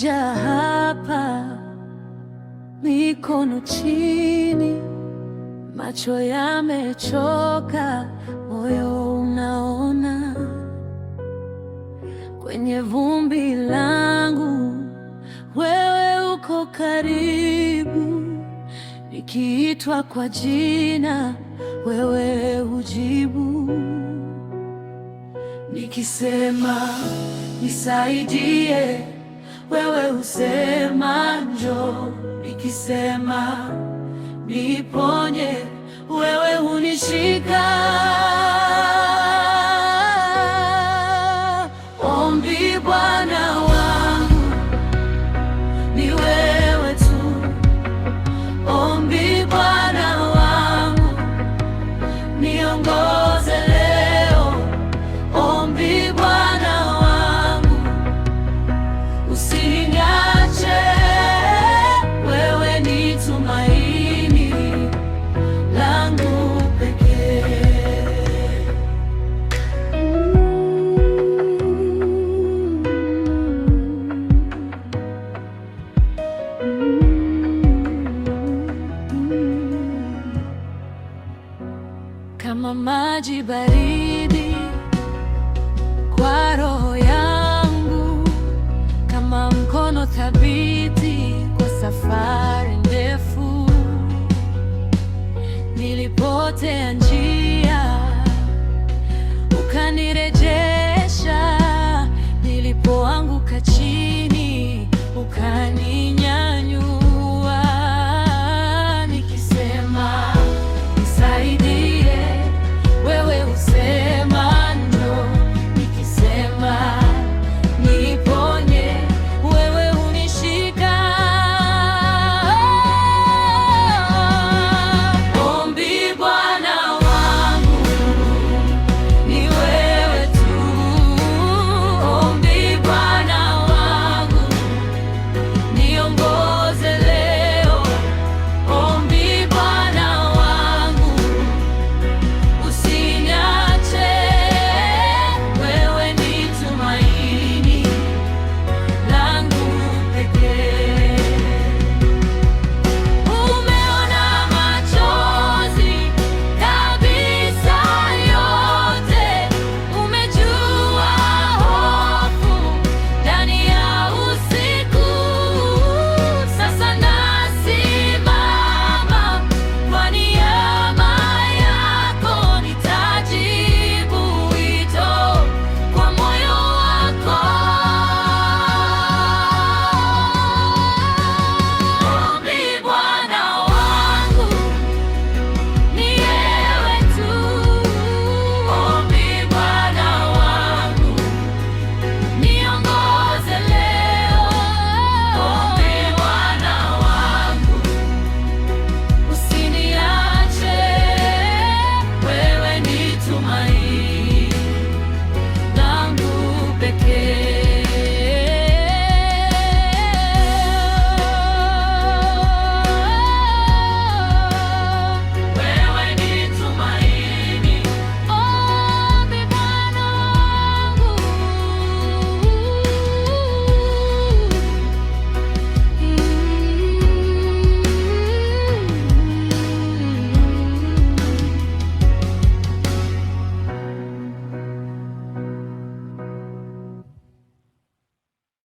nimekuja hapa, mikono chini, macho yamechoka, moyo unaona. Kwenye vumbi langu wewe uko karibu, nikiitwa kwa jina wewe hujibu. Nikisema nisaidie, wewe husema njoo. Nikisema niponye, wewe hunishika. Ombi Bwana wangu ni wewe tu. Ombi Bwana wangu, niongoze leo. Ombi Bwana wangu, usiniache. Wewe ni tumaini langu pekee. Kama maji baridi kwa roho yangu, kama mkono thabiti kwa safari ndefu. Nilipotea njia, ukanirejesha.